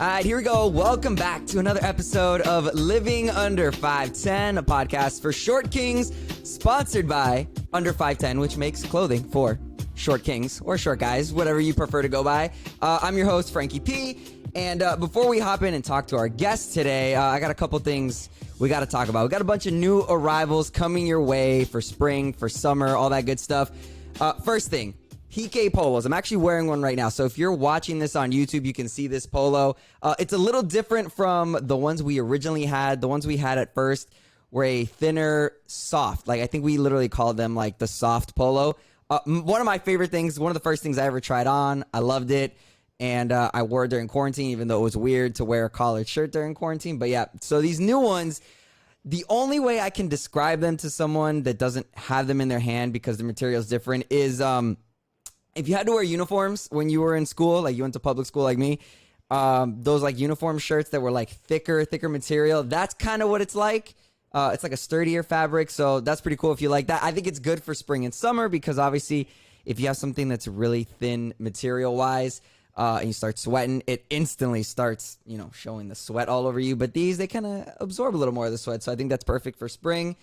All right, here we go. Welcome back to another episode of Living Under 5'10", a podcast for short kings, sponsored by Under 5'10", which makes clothing for short kings or short guys, whatever you prefer to go by. I'm your host, Frankie P. And before we hop in and talk to our guest today, I got a couple things we got to talk about. We got a bunch of new arrivals coming your way for spring, for summer, all that good stuff. First thing. PK polos. I'm actually wearing one right now. So if you're watching this on YouTube, you can see this polo. It's a little different from the ones we originally had. The ones we had at first were a thinner, soft. Like I think we literally called them like the soft polo. One of my favorite things, one of the first things I ever tried on. I loved it. And I wore it during quarantine, even though it was weird to wear a collared shirt during quarantine. But yeah, so these new ones, the only way I can describe them to someone that doesn't have them in their hand because the material is different is if you had to wear uniforms when you were in school, like you went to public school like me, those like uniform shirts that were like thicker material, that's kind of what it's like. It's like a sturdier fabric, so that's pretty cool if you like that. I think it's good for spring and summer because obviously if you have something that's really thin material-wise and you start sweating, it instantly starts, showing the sweat all over you. But these, they kind of absorb a little more of the sweat, so I think that's perfect for spring.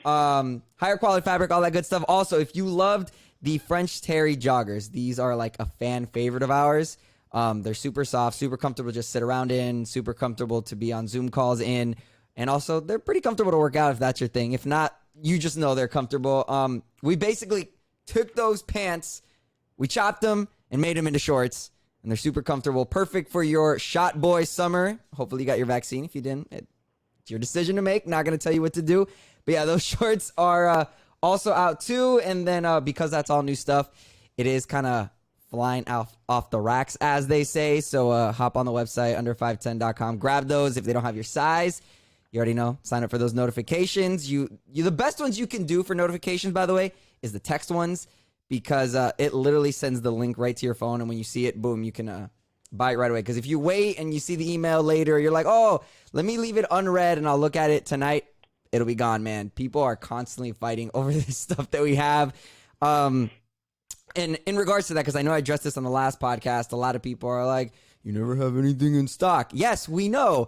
Higher quality fabric, all that good stuff. Also, if you loved the French Terry joggers, these are like a fan favorite of ours. They're super soft, super comfortable to just sit around in, super comfortable to be on Zoom calls in, and also they're pretty comfortable to work out if that's your thing. If not, you just know they're comfortable. We basically took those pants, we chopped them and made them into shorts, and they're super comfortable, perfect for your shot boy summer. Hopefully you got your vaccine. If you didn't, it's your decision to make. Not going to tell you what to do. But yeah, those shorts are also out too. And then because that's all new stuff, it is kind of flying off the racks, as they say. So hop on the website, under510.com. Grab those if they don't have your size. You already know. Sign up for those notifications. The best ones you can do for notifications, by the way, is the text ones, because it literally sends the link right to your phone. And when you see it, boom, you can buy it right away. Because if you wait and you see the email later, you're like, oh, let me leave it unread and I'll look at it tonight. It'll be gone, man. People are constantly fighting over this stuff that we have. And in regards to that, because I know I addressed this on the last podcast, a lot of people are like, you never have anything in stock. Yes, we know.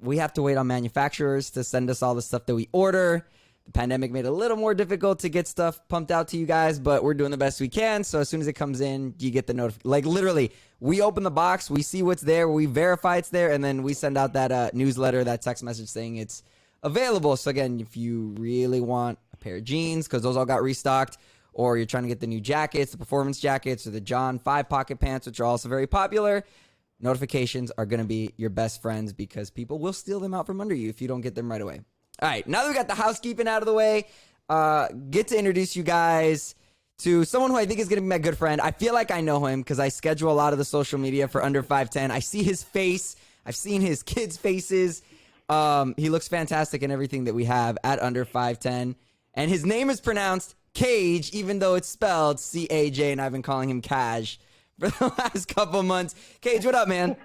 We have to wait on manufacturers to send us all the stuff that we order. The pandemic made it a little more difficult to get stuff pumped out to you guys, but we're doing the best we can. So as soon as it comes in, you get the notification. Like literally, we open the box, we see what's there, we verify it's there, and then we send out that newsletter, that text message saying it's available. So again, if you really want a pair of jeans, because those all got restocked, or you're trying to get the new jackets, the performance jackets, or the John 5 pocket pants, which are also very popular, notifications are going to be your best friends because people will steal them out from under you if you don't get them right away. All right, now that we got the housekeeping out of the way, get to introduce you guys to someone who I think is going to be my good friend. I feel like I know him because I schedule a lot of the social media for Under 5'10". I see his face. I've seen his kids' faces. He looks fantastic in everything that we have at Under 5'10". And his name is pronounced Cage, even though it's spelled C-A-J, and I've been calling him Cash for the last couple months. Cage, what up, man?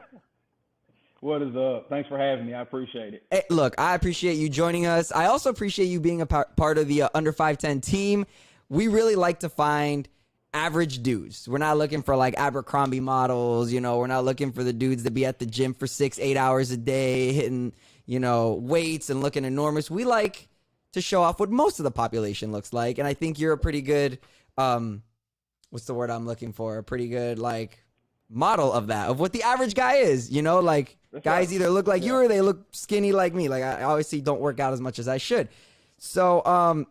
What is up? Thanks for having me. I appreciate it. Hey, look, I appreciate you joining us. I also appreciate you being a part of the Under 5'10" team. We really like to find average dudes. We're not looking for like Abercrombie models, we're not looking for the dudes that be at the gym for 6-8 hours a day, hitting, weights and looking enormous. We like to show off what most of the population looks like. And I think you're a pretty good, what's the word I'm looking for? A pretty good, like, model of that, of what the average guy is, like That's guys right. Either look like you or they look skinny like me. Like I obviously don't work out as much as I should. So,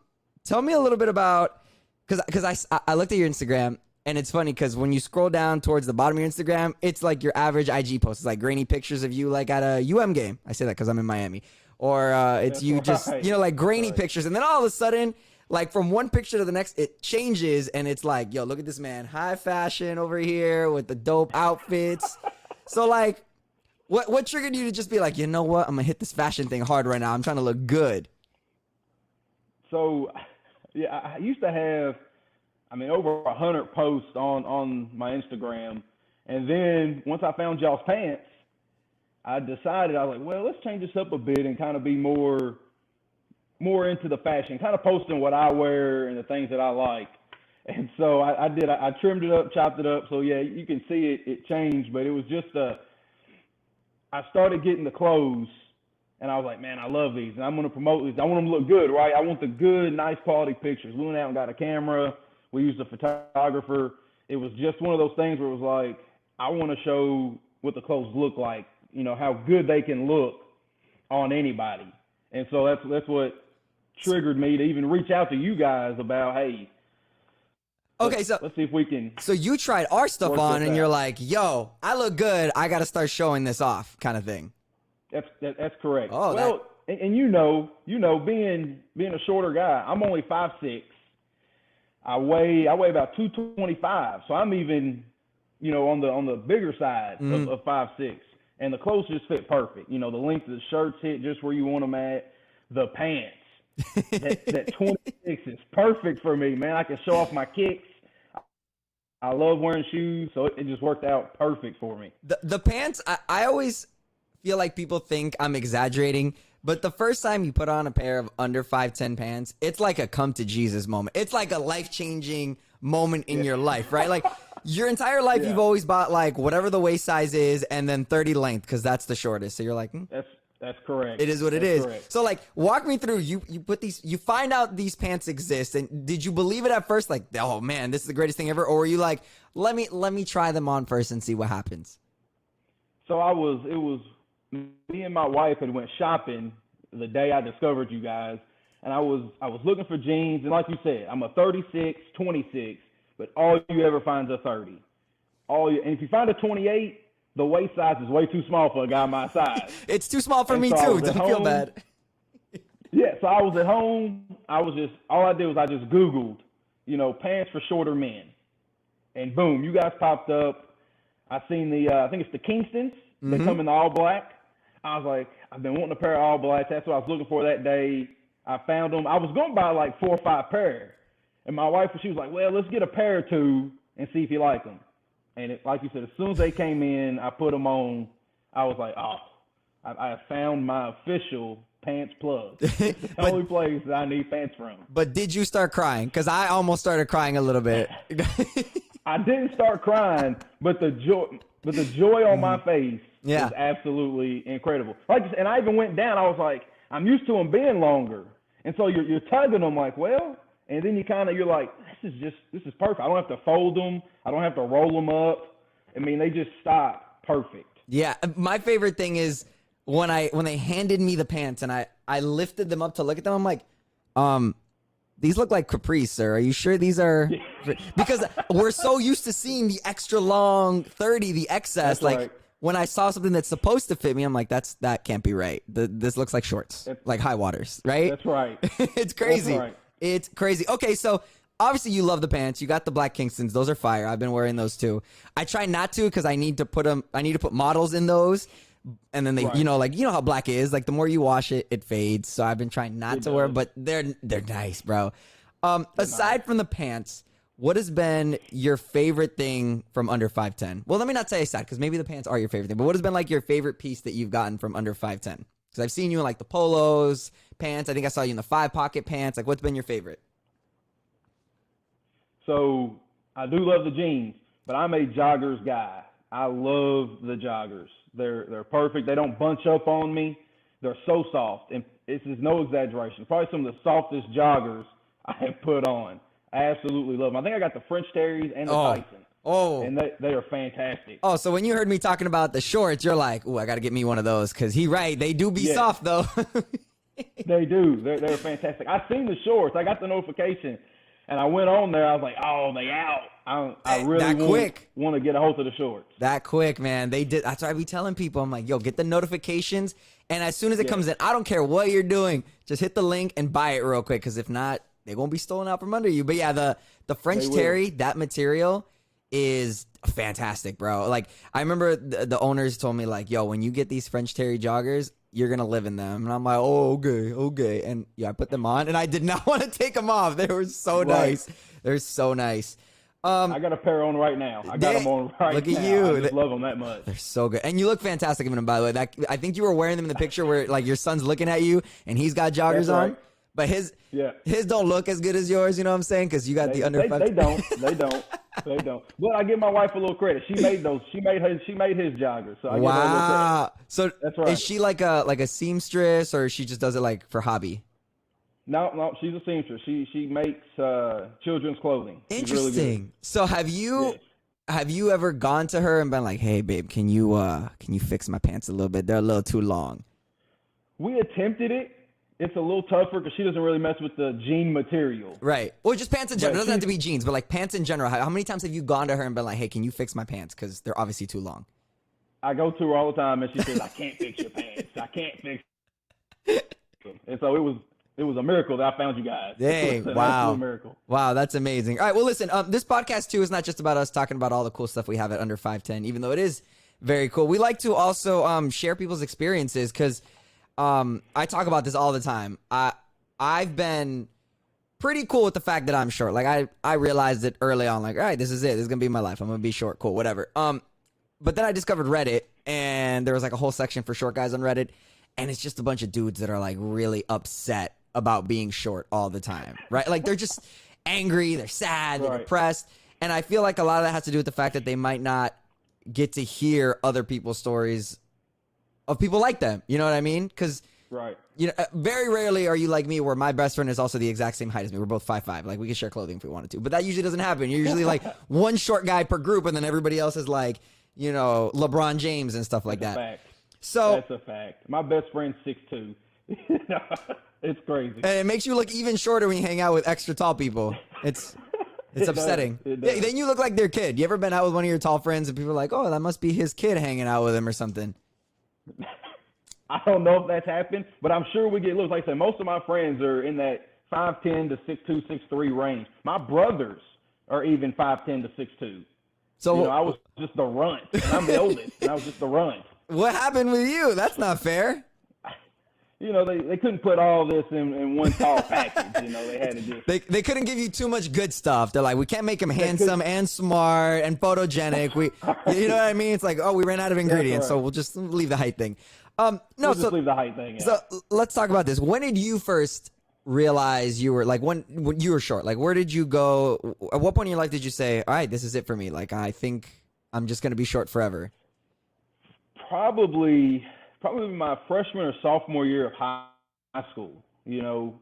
tell me a little bit about, because I looked at your Instagram, and it's funny because when you scroll down towards the bottom of your Instagram, it's like your average IG post. It's like grainy pictures of you like at a game. I say that because I'm in Miami. Or it's That's you right. just, like grainy Right. pictures. And then all of a sudden, like from one picture to the next, it changes. And it's like, yo, look at this man. High fashion over here with the dope outfits. So like, what triggered you to just be like, you know what? I'm going to hit this fashion thing hard right now. I'm trying to look good. So, yeah, I used to have, over 100 posts on my Instagram. And then once I found y'all's pants, I decided, I was like, well, let's change this up a bit and kind of be more into the fashion, kind of posting what I wear and the things that I like. And so I did. I trimmed it up, chopped it up. So, yeah, you can see it changed. But it was just I started getting the clothes, and I was like, man, I love these, and I'm going to promote these. I want them to look good, right? I want the good, nice quality pictures. We went out and got a camera. We used a photographer. It was just one of those things where it was like, I want to show what the clothes look like, how good they can look on anybody. And so that's what triggered me to even reach out to you guys about, hey, okay, so let's see if we can. So you tried our stuff on, and out. you're like, "Yo, I look good. I got to start showing this off," kind of thing. That's correct. Oh, well, and being a shorter guy, I'm only 5'6". I weigh about 225, so I'm even, on the bigger side of 5'6". And the clothes just fit perfect. The length of the shirts hit just where you want them at. The pants, that 26 is perfect for me, man. I can show off my kicks. I love wearing shoes, so it just worked out perfect for me. The pants, I always feel like people think I'm exaggerating, but the first time you put on a pair of under 5'10" pants, it's like a come to Jesus moment. It's like a life-changing moment in your life, right? Like your entire life, you've always bought like whatever the waist size is and then 30 length because that's the shortest. So you're like, That's correct. It is what it is. Correct. So like, walk me through. You put these. You find out these pants exist, and did you believe it at first? Like, oh man, this is the greatest thing ever. Or were you like, let me try them on first and see what happens? So it was me and my wife had went shopping the day I discovered you guys, and I was looking for jeans, and like you said, I'm a 36, 26, but all you ever find is a 30. And if you find a 28. The waist size is way too small for a guy my size. It's too small for me so too. Don't feel bad. Yeah, so I was at home. All I did was I just Googled, pants for shorter men. And boom, you guys popped up. I seen I think it's the Kingstons. They come in the all black. I was like, I've been wanting a pair of all blacks. That's what I was looking for that day. I found them. I was going to buy like 4 or 5 pair. And my wife, she was like, well, let's get a pair or two and see if you like them. And like you said, as soon as they came in, I put them on. I was like, oh, I found my official pants plug. It's the only place that I need pants from. But did you start crying? Because I almost started crying a little bit. I didn't start crying, but the joy on my face was absolutely incredible. And I even went down. I was like, I'm used to them being longer. And so you're tugging them like, well, and then you're like, this is perfect. I don't have to fold them. I don't have to roll them up. I mean, they just stop perfect. Yeah, my favorite thing is when they handed me the pants and I lifted them up to look at them. I'm like, these look like capris, sir. Are you sure these are? Because we're so used to seeing the extra long 30, the XS. That's like right. When I saw something that's supposed to fit me, I'm like, that can't be right. This looks like shorts, like high waters, right? That's right. It's crazy. That's right. It's crazy. Okay, so obviously you love the pants. You got the black Kingstons. Those are fire. I've been wearing those too. I try not to because I need to put models in those. And then they, right. you know how black is. Like the more you wash it, it fades. So I've been trying not to wear, but they're nice, bro. Aside from the pants, what has been your favorite thing from under 5'10"? Well, let me not say aside because maybe the pants are your favorite thing. But what has been like your favorite piece that you've gotten from under 5'10"? Because I've seen you in like the polos, pants. I think I saw you in the 5-pocket pants. Like, what's been your favorite? So I do love the jeans, but I'm a joggers guy. I love the joggers. They're perfect. They don't bunch up on me. They're so soft, and this is no exaggeration. Probably some of the softest joggers I have put on. I absolutely love them. I think I got the French Terrys and the Tyson. Oh. And they are fantastic. Oh, so when you heard me talking about the shorts, you're like, ooh, I got to get me one of those because they do be soft, though. They do. They're fantastic. I seen the shorts. I got the notification, and I went on there. I was like, oh, they out. I really want to get a hold of the shorts. That quick, man. They did. That's what I be telling people. I'm like, yo, get the notifications. And as soon as it comes in, I don't care what you're doing. Just hit the link and buy it real quick because if not, they're going to be stolen out from under you. But yeah, the French Terry, that material is fantastic, bro. Like, I remember the owners told me, like, yo, when you get these French Terry joggers, you're going to live in them. And I'm like, oh, okay. And yeah, I put them on, and I did not want to take them off. They were so nice. They're so nice. I got a pair on right now. I got them on right now. Look at you. I just love them that much. They're so good. And you look fantastic in them, by the way. I think you were wearing them in the picture where, like, your son's looking at you, and he's got joggers on. But his don't look as good as yours, you know what I'm saying? Because you got the under 5. They don't. They don't. But I give my wife a little credit. She made those. She made his joggers. So I give her a little credit. Wow. So That's right. is she like a seamstress, or she just does it like for hobby? No, she's a seamstress. She makes children's clothing. She's really good. Interesting. So have Yes. you ever gone to her and been like, "Hey, babe, can you fix my pants a little bit? They're a little too long." We attempted it. It's a little tougher because she doesn't really mess with the jean material. Right. Or just pants in general. It But doesn't have to be jeans, but like pants in general. How many times have you gone to her and been like, "Hey, can you fix my pants? Because they're obviously too long." I go to her all the time, and she says, "I can't fix your pants. I can't fix them." And so it was a miracle that I found you guys. Dang, It was an wow. absolute miracle. Wow, that's amazing. All right, well, listen, this podcast, too, is not just about us talking about all the cool stuff we have at Under 5'10", even though it is very cool. We like to also share people's experiences because I talk about this all the time. I've been pretty cool with the fact that I'm short. Like, I realized it early on, like, all right, this is it. This is going to be my life. I'm going to be short. Cool, whatever. But then I discovered Reddit, and there was, like, a whole section for short guys on Reddit, and it's just a bunch of dudes that are, like, really upset about being short all the time, right? Like, they're just angry, they're sad, they're depressed, and I feel like a lot of that has to do with the fact that they might not get to hear other people's stories of people like them. You know what I mean? Because you know, very rarely are you like me, where my best friend is also the exact same height as me. We're both 5'5". Like, we can share clothing if we wanted to, but that usually doesn't happen. You're usually like one short guy per group, and then everybody else is like, you know, LeBron James and stuff like that. Fact. So that's a fact. My best friend's 6'2". It's crazy. And it makes you look even shorter when you hang out with extra tall people. It's upsetting. It does. Yeah, then you look like their kid. You ever been out with one of your tall friends and people are like, "Oh, that must be his kid hanging out with him or something"? I don't know if that's happened, but I'm sure we get looks. Like I said, most of my friends are in that 5'10" to 6'2", 6'3" range. My brothers are even 5'10" to 6'2". So you know, I was just the runt. I'm the oldest, and I was just the runt. What happened with you? That's not fair. You know, they couldn't put all this in one tall package. You know, they had to just... They couldn't give you too much good stuff. They're like, we can't make him handsome and smart and photogenic. You know what I mean? It's like, oh, we ran out of ingredients, so we'll just leave the height thing. We'll just leave the height thing. Yeah. So let's talk about this. When did you first realize you were like when you were short? Like, where did you go? At what point in your life did you say, all right, this is it for me? Like, I think I'm just gonna be short forever. Probably my freshman or sophomore year of high school, you know,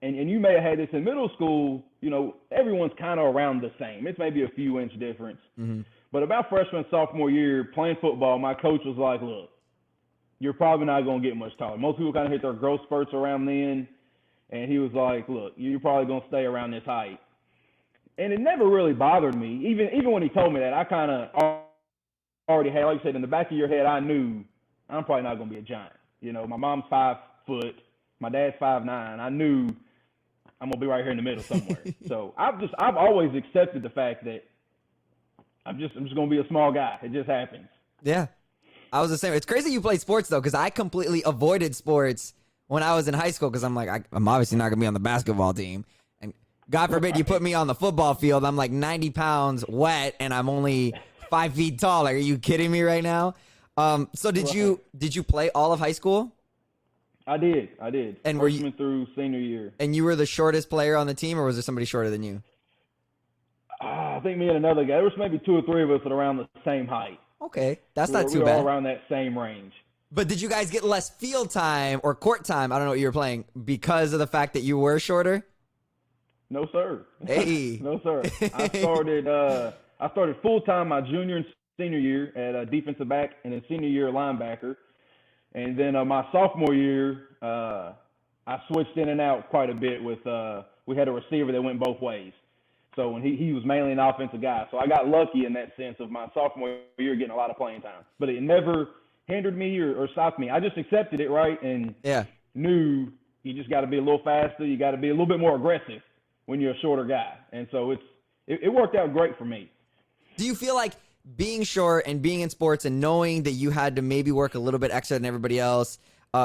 and you may have had this in middle school, you know, everyone's kind of around the same. It's maybe a few inch difference. Mm-hmm. But about freshman, sophomore year, playing football, my coach was like, look, you're probably not going to get much taller. Most people kind of hit their growth spurts around then. And he was like, look, you're probably going to stay around this height. And it never really bothered me. Even when he told me that, I kind of already had, like you said, in the back of your head, I knew I'm probably not going to be a giant. You know, my mom's 5 foot, my dad's 5'9". I knew I'm going to be right here in the middle somewhere. So I've always accepted the fact that I'm just going to be a small guy. It just happens. Yeah. I was the same. It's crazy you play sports though, because I completely avoided sports when I was in high school because I'm like, I'm obviously not going to be on the basketball team. And God forbid you put me on the football field. I'm like 90 pounds wet and I'm only 5 feet tall. Like, are you kidding me right now? So did you play all of high school? I did. And freshman through senior year. And you were the shortest player on the team, or was there somebody shorter than you? I think me and another guy. There was maybe 2 or 3 of us that are around the same height. Okay, that's not too we were bad. all around that same range. But did you guys get less field time or court time? I don't know what you were playing because of the fact that you were shorter. No, sir. Hey. No, sir. I started full time my junior and senior year at defensive back, and then senior year linebacker. And then my sophomore year, I switched in and out quite a bit with we had a receiver that went both ways. So when he was mainly an offensive guy. So I got lucky in that sense of my sophomore year getting a lot of playing time. But it never hindered me or stopped me. I just accepted it, right? And knew you just got to be a little faster. You got to be a little bit more aggressive when you're a shorter guy. And so it worked out great for me. Do you feel like being short and being in sports and knowing that you had to maybe work a little bit extra than everybody else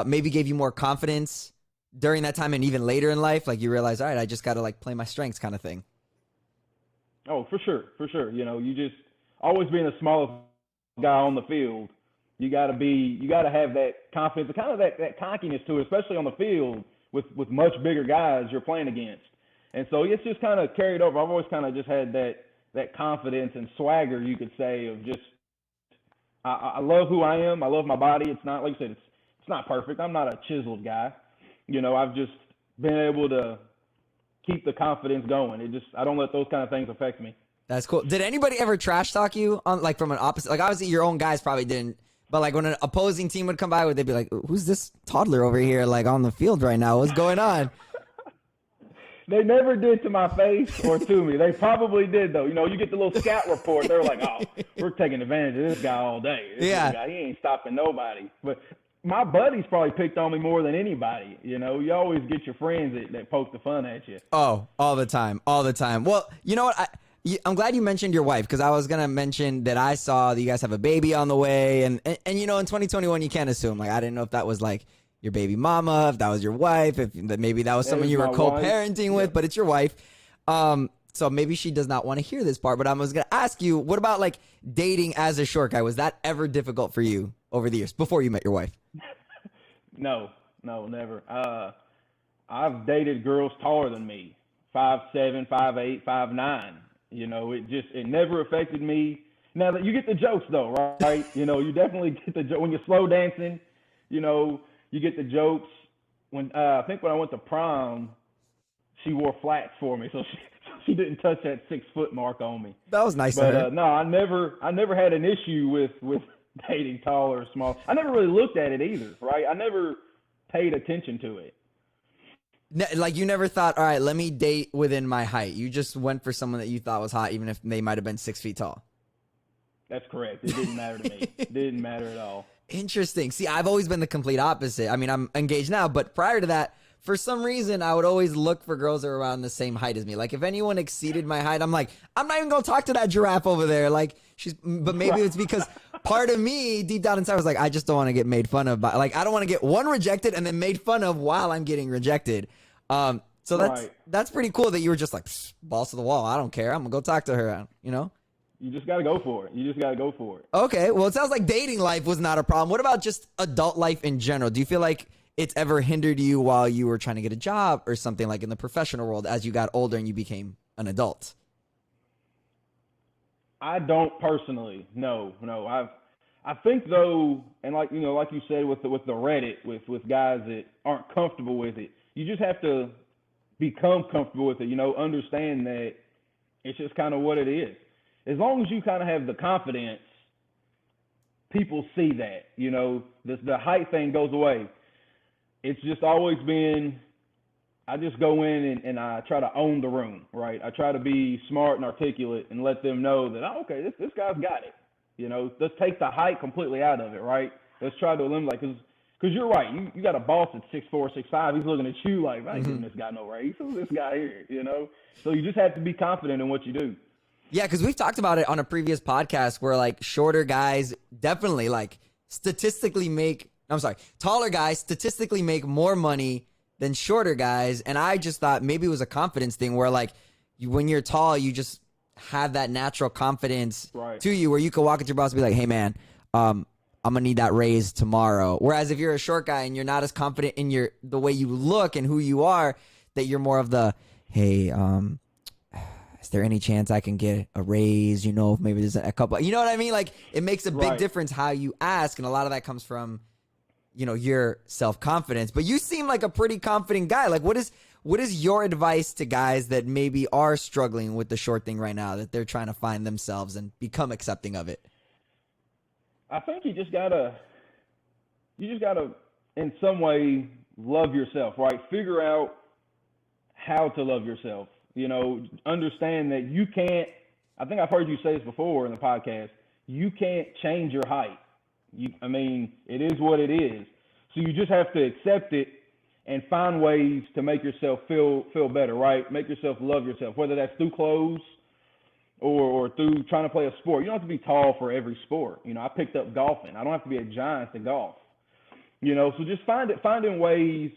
maybe gave you more confidence during that time and even later in life? Like you realize, all right, I just got to like play my strengths kind of thing. Oh, for sure. You know, you just always being the smallest guy on the field, you got to have that confidence, kind of that cockiness to it, especially on the field with much bigger guys you're playing against. And so it's just kind of carried over. I've always kind of just had that that confidence and swagger, you could say, of just I love who I am. I love my body. It's not, like you said, it's not perfect. I'm not a chiseled guy. I've just been able to keep the confidence going. I don't let those kind of things affect me. That's cool. Did anybody ever trash talk you on, like, from an opposite? Like, obviously your own guys probably didn't, but like when an opposing team would come by, would they be like, "Who's this toddler over here, like on the field right now? What's going on?" They never did to my face or to me. They probably did, though. You get the little scout report. They're like, "Oh, we're taking advantage of this guy all day. This guy, he ain't stopping nobody." But my buddies probably picked on me more than anybody. You always get your friends that poke the fun at you. Oh, all the time. Well, you know what? I'm glad you mentioned your wife, because I was going to mention that I saw that you guys have a baby on the way. And in 2021, you can't assume. Like, I didn't know if that was like your baby mama, if that was your wife, if maybe that was someone you were co-parenting with, but it's your wife. So maybe she does not want to hear this part, but I was going to ask you, what about like dating as a short guy? Was that ever difficult for you over the years before you met your wife? No, never. I've dated girls taller than me, 5'7", 5'8", 5'9". It never affected me. Now that you get the jokes though, right? You definitely get the joke when you're slow dancing. You get the jokes. I think when I went to prom, she wore flats for me, so she didn't touch that 6 foot mark on me. That was nice. But no, I never had an issue with dating tall or small. I never really looked at it either, right? I never paid attention to it. Like, you never thought, all right, let me date within my height. You just went for someone that you thought was hot, even if they might have been 6 feet tall. That's correct. It didn't matter to me. It didn't matter at all. Interesting. See, I've always been the complete opposite. I mean, I'm engaged now, but prior to that, for some reason, I would always look for girls that are around the same height as me. Like, if anyone exceeded my height, I'm like, I'm not even going to talk to that giraffe over there. Like, but maybe it's because part of me deep down inside was like, I just don't want to get made fun of. Like, I don't want to get one rejected and then made fun of while I'm getting rejected. So that's pretty cool that you were just like, balls to the wall. I don't care. I'm gonna go talk to her. You just got to go for it. Okay. Well, it sounds like dating life was not a problem. What about just adult life in general? Do you feel like it's ever hindered you while you were trying to get a job or something, like in the professional world, as you got older and you became an adult? I don't personally. No. I think though, and like you said with the Reddit, with guys that aren't comfortable with it, you just have to become comfortable with it. Understand that it's just kind of what it is. As long as you kind of have the confidence, people see that. The height thing goes away. It's just always been, I just go in and I try to own the room, right? I try to be smart and articulate and let them know that, oh, okay, this guy's got it. Let's take the height completely out of it, right? Let's try to eliminate, because you're right. You got a boss at 6'4", 6'5". He's looking at you like, I ain't giving this guy no raise. Who's this guy here, So you just have to be confident in what you do. Yeah, because we've talked about it on a previous podcast where, like, shorter guys definitely, like, taller guys statistically make more money than shorter guys. And I just thought maybe it was a confidence thing where, like, when you're tall, you just have that natural confidence to you where you can walk at your boss and be like, hey, man, I'm going to need that raise tomorrow. Whereas if you're a short guy and you're not as confident in the way you look and who you are, that you're more of the, hey, is there any chance I can get a raise? Maybe there's a couple, you know what I mean? Like, it makes a big difference how you ask. And a lot of that comes from, your self-confidence. But you seem like a pretty confident guy. Like, what is your advice to guys that maybe are struggling with the short thing right now, that they're trying to find themselves and become accepting of it? I think you just gotta in some way love yourself, right? Figure out how to love yourself. Understand that you can't, I think I've heard you say this before in the podcast, you can't change your height. It is what it is. So you just have to accept it and find ways to make yourself feel better, right? Make yourself love yourself, whether that's through clothes or through trying to play a sport. You don't have to be tall for every sport. I picked up golfing. I don't have to be a giant to golf. So just finding ways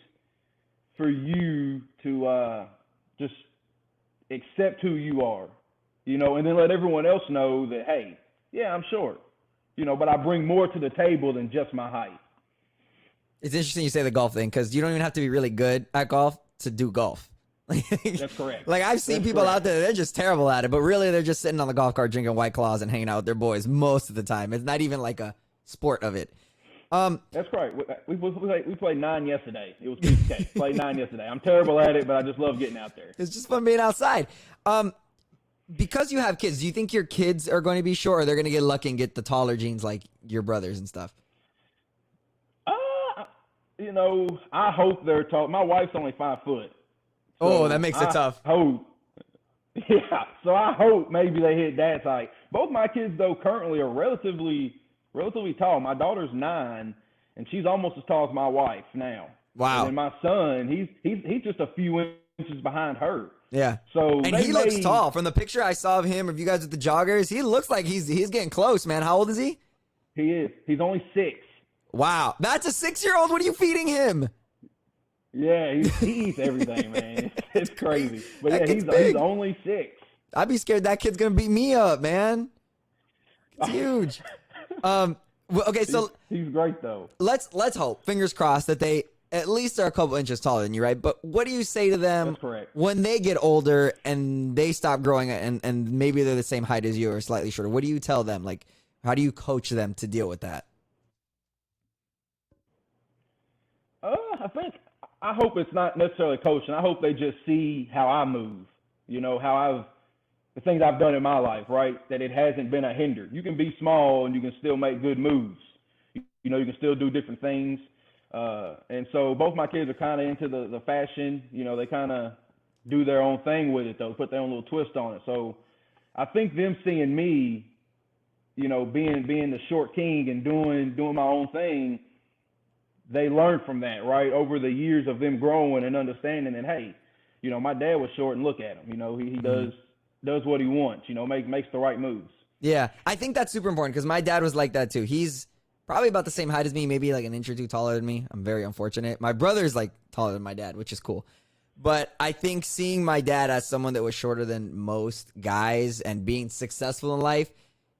for you to just accept who you are, and then let everyone else know that, hey, yeah, I'm short, but I bring more to the table than just my height. It's interesting you say the golf thing, because you don't even have to be really good at golf to do golf. That's correct. Like I've seen people out there, they're just terrible at it, but really they're just sitting on the golf cart drinking White Claws and hanging out with their boys most of the time. It's not even like a sport of it. That's right. We played 9 yesterday. It was PK. Played 9 yesterday. I'm terrible at it, but I just love getting out there. It's just fun being outside. Because you have kids, do you think your kids are going to be short, or they're going to get lucky and get the taller genes like your brothers and stuff? I hope they're tall. My wife's only 5 foot. So that makes it tough. Yeah. So I hope maybe they hit that height. Both my kids, though, currently are relatively tall. My daughter's 9, and she's almost as tall as my wife now. Wow. And then my son, he's just a few inches behind her. Yeah. So and he looks tall. From the picture I saw of him, of you guys with the joggers, he looks like he's getting close, man. How old is he? He is. He's only 6. Wow. That's a 6-year-old. What are you feeding him? Yeah, he eats everything, man. It's crazy. But yeah, he's only 6. I'd be scared that kid's gonna beat me up, man. It's huge. Okay, so he's great though. Let's hope, fingers crossed, that they at least are a couple inches taller than you, right? But what do you say to them when they get older and they stop growing and maybe they're the same height as you or slightly shorter? What do you tell them? Like, how do you coach them to deal with that? I hope it's not necessarily coaching. I hope they just see how I move, the things I've done in my life, right? That it hasn't been a hinder. You can be small and you can still make good moves. You can still do different things. And so both my kids are kind of into the fashion. They kind of do their own thing with it, though, put their own little twist on it. So I think them seeing me, being the short king and doing my own thing, they learn from that, right? Over the years of them growing and understanding that, hey, my dad was short and look at him. He does what he wants, makes the right moves. Yeah, I think that's super important because my dad was like that too. He's probably about the same height as me, maybe like an inch or two taller than me. I'm very unfortunate. My brother's like taller than my dad, which is cool. But I think seeing my dad as someone that was shorter than most guys and being successful in life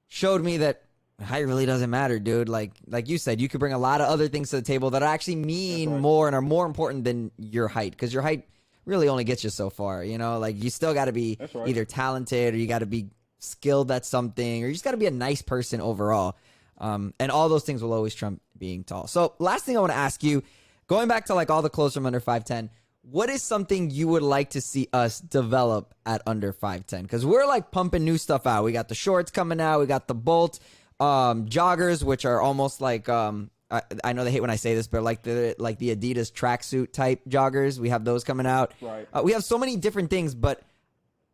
showed me that height really doesn't matter, dude. Like you said, you could bring a lot of other things to the table that actually mean more and are more important than your height, because your height really only gets you so far. Like you still got to be either talented or you got to be skilled at something, or you just got to be a nice person overall. And all those things will always trump being tall. So last thing I want to ask you, going back to like all the clothes from under 5'10", what is something you would like to see us develop at under 5'10"? Because we're like pumping new stuff out. We got the shorts coming out. We got the Bolt joggers, which are almost like I know they hate when I say this, but like the Adidas tracksuit type joggers. We have those coming out. Right. We have so many different things, but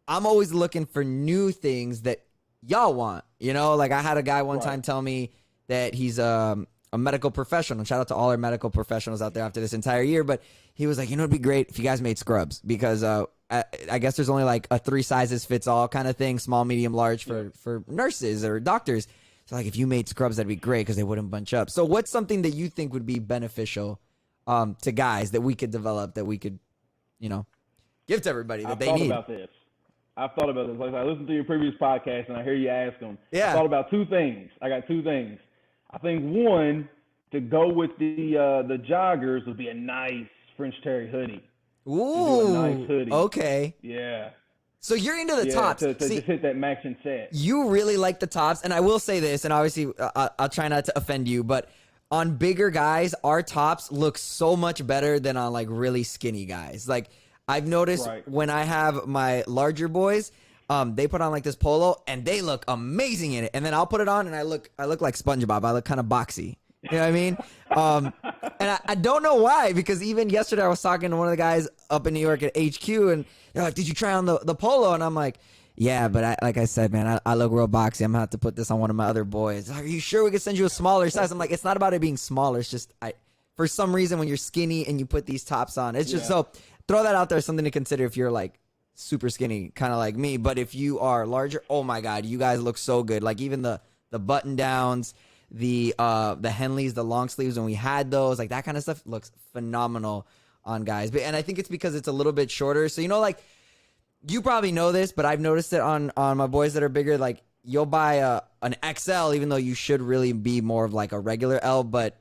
I'm always looking for new things that y'all want. Like I had a guy one time tell me that he's a medical professional. Shout out to all our medical professionals out there after this entire year. But he was like, it'd be great if you guys made scrubs, because I guess there's only like a 3 sizes fits all kind of thing, small, medium, large for nurses or doctors. So like if you made scrubs, that'd be great because they wouldn't bunch up. So what's something that you think would be beneficial to guys that we could develop, that we could, give to everybody that they need? I've thought about this. Like I listened to your previous podcast and I hear you ask them. Yeah. I thought about 2 things. I got 2 things. I think one, to go with the joggers, would be a nice French Terry hoodie. Ooh, a nice hoodie. Okay. Yeah. So you're into the tops. To just hit that matching set. You really like the tops, and I will say this, and obviously I'll try not to offend you, but on bigger guys, our tops look so much better than on like really skinny guys. Like I've noticed when I have my larger boys, they put on like this polo and they look amazing in it, and then I'll put it on and I look like SpongeBob. I look kind of boxy. You know what I mean? And I don't know why, because even yesterday I was talking to one of the guys up in New York at HQ, and they're like, did you try on the polo? And I'm like, yeah, but like I said, man, I look real boxy. I'm going to have to put this on one of my other boys. Like, are you sure we could send you a smaller size? I'm like, it's not about it being smaller. It's just, for some reason, when you're skinny and you put these tops on, it's just so, throw that out there, something to consider if you're like super skinny, kind of like me. But if you are larger, oh my God, you guys look so good. Like even the button downs, the Henleys, the long sleeves, when we had those, like that kind of stuff looks phenomenal on guys. And I think it's because it's a little bit shorter. So, like you probably know this, but I've noticed it on my boys that are bigger. Like you'll buy an XL, even though you should really be more of like a regular L, but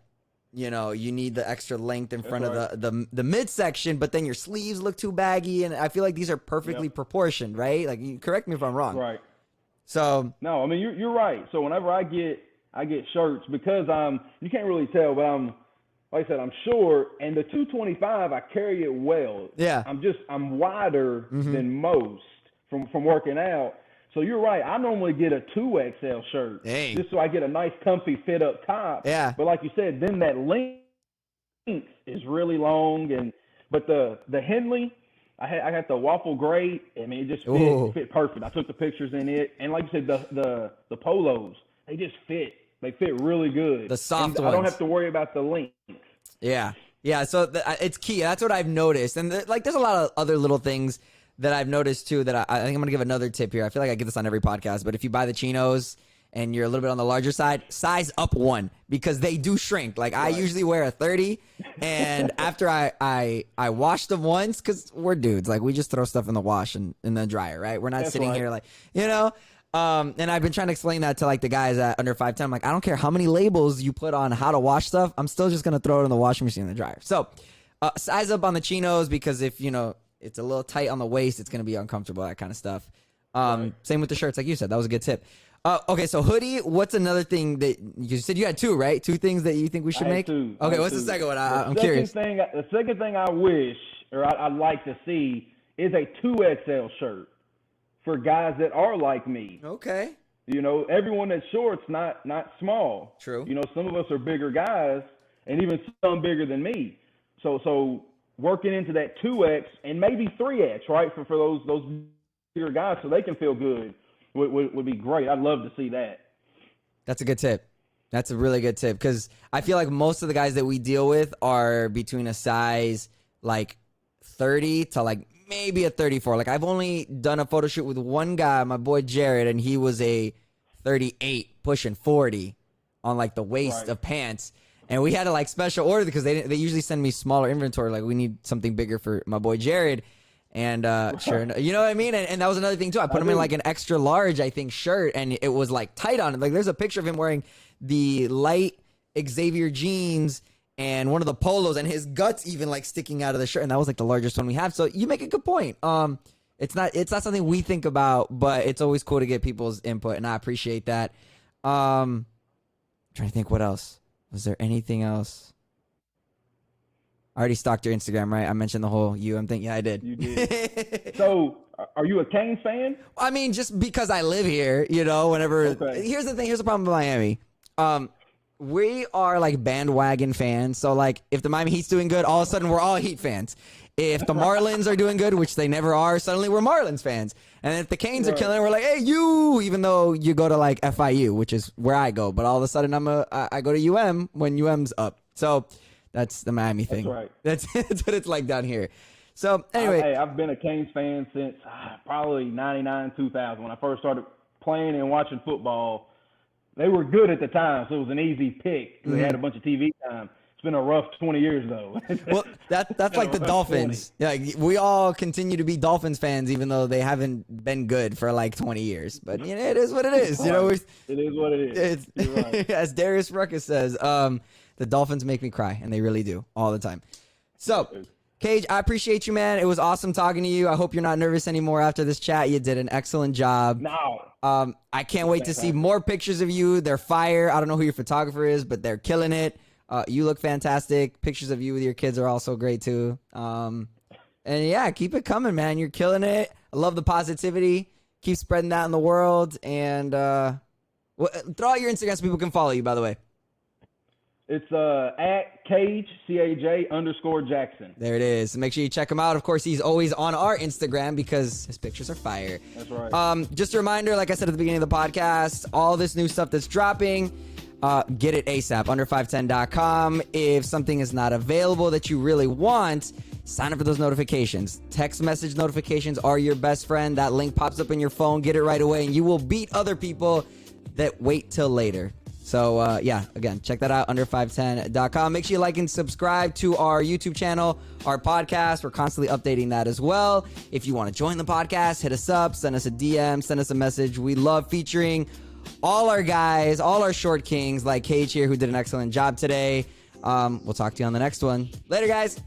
you need the extra length in front of the midsection, but then your sleeves look too baggy, and I feel like these are perfectly proportioned, right? Like, you correct me if I'm wrong. Right. So no, I mean you're right. So whenever I get shirts, because you can't really tell, but like I said, I'm short, and the 225 I carry it well. Yeah. I'm wider than most from working out. So you're right. I normally get a 2XL shirt just so I get a nice comfy fit up top. Yeah. But like you said, then that length is really long, but the Henley, I got the waffle gray. I mean, it just fit perfect. I took the pictures in it, and like you said, the polos, they just fit. They fit really good. The soft ones. I don't have to worry about the length. Yeah. Yeah. So it's key. That's what I've noticed. And there's a lot of other little things that I've noticed too that I think I'm going to give another tip here. I feel like I get this on every podcast, but if you buy the chinos and you're a little bit on the larger side, size up one, because they do shrink. Like I usually wear a 30, and after I wash them once, because we're dudes, like we just throw stuff in the wash and in the dryer, right? We're not sitting here like, and I've been trying to explain that to like the guys at under 5'10". I'm like, I don't care how many labels you put on how to wash stuff, I'm still just going to throw it in the washing machine in the dryer. So size up on the chinos, because if, it's a little tight on the waist, it's going to be uncomfortable, that kind of stuff. Same with the shirts, like you said. That was a good tip. Okay, so hoodie, what's another thing that you said you had two, right? Two things that you think we should make? Two. Okay, what's the second one? I'm curious. The second thing I wish, or I'd like to see, is a 2XL shirt for guys that are like me. Okay. Everyone that's short's not small. True. Some of us are bigger guys, and even some bigger than me. So working into that 2X and maybe 3X, right, for those bigger guys, so they can feel good would be great. I'd love to see that. That's a good tip. That's a really good tip, because I feel like most of the guys that we deal with are between a size like 30 to like maybe a 34. Like I've only done a photo shoot with one guy, my boy Jared, and he was a 38 pushing 40 on like the waist of pants. And we had to like special order because they usually send me smaller inventory. Like we need something bigger for my boy Jared. And sure enough, you know what I mean? And that was another thing too. I put him in like an extra large, I think, shirt, and it was like tight on it. Like there's a picture of him wearing the light Xavier jeans and one of the polos, and his guts even like sticking out of the shirt. And that was like the largest one we have. So you make a good point. It's not something we think about, but it's always cool to get people's input, and I appreciate that. Trying to think what else. Was there anything else? I already stalked your Instagram, right? I mentioned the whole UM thing. Yeah, I did. You did. So, are you a Canes fan? I mean, just because I live here, whenever. Okay. Here's the thing. Here's the problem with Miami. We are like bandwagon fans. So, like, if the Miami Heat's doing good, all of a sudden we're all Heat fans. If the Marlins are doing good, which they never are, suddenly we're Marlins fans. And if the Canes are killing it, we're like, hey, you, even though you go to like FIU, which is where I go. But all of a sudden I go to UM when UM's up. So that's the Miami thing. That's right. That's what it's like down here. So anyway. I've been a Canes fan since probably 99, 2000. When I first started playing and watching football, they were good at the time. So it was an easy pick. They had a bunch of TV time. It's been a rough 20 years though. Well, that's like the Dolphins. Yeah, we all continue to be Dolphins fans, even though they haven't been good for like 20 years. But it is what it is. It is what it is. Right. As Darius Ruckus says, the Dolphins make me cry, and they really do all the time. So, Cage, I appreciate you, man. It was awesome talking to you. I hope you're not nervous anymore after this chat. You did an excellent job. No. I can't wait to see more pictures of you. They're fire. I don't know who your photographer is, but they're killing it. You look fantastic. Pictures of you with your kids are also great too. And yeah, keep it coming, man. You're killing it. I love the positivity. Keep spreading that in the world. And throw out your Instagram so people can follow you, by the way. It's at Cage, CAJ_Jackson. There it is. Make sure you check him out. Of course, he's always on our Instagram because his pictures are fire. That's right. Just a reminder, like I said at the beginning of the podcast, all this new stuff that's dropping, get it ASAP, under510.com. If something is not available that you really want, sign up for those notifications. Text message notifications are your best friend. That link pops up in your phone. Get it right away, and you will beat other people that wait till later. So, yeah, again, check that out, under510.com. Make sure you like and subscribe to our YouTube channel, our podcast. We're constantly updating that as well. If you want to join the podcast, hit us up, send us a DM, send us a message. We love featuring all our guys, all our short kings like Cage here, who did an excellent job today. We'll talk to you on the next one. Later, guys.